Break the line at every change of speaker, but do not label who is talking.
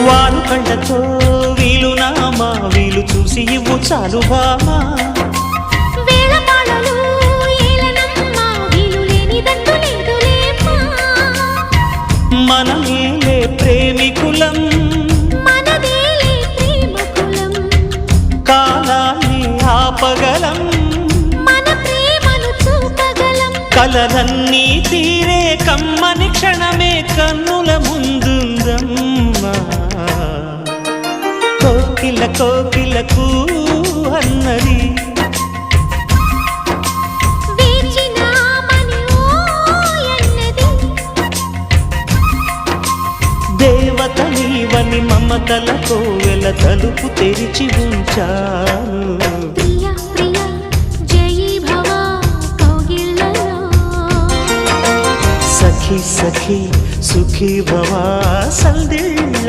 వారు కళ్ళతో వీలు నామా వీలు చూసి ఇవ్వు చాలు బామా మనమేలే ప్రేమికులం కాలాన్ని ఆపగలం కలలన్నీ తీరే కమ్మని క్షణమే కన్నుల ముందుందమ్మా కోకిల కోకిలకు అన్నది దేవత నీవని మమతల కోవెల తలుపు తెరిచి ఉంచాను సఖీ సఖీ సుఖీ భవా సందిళ్ళ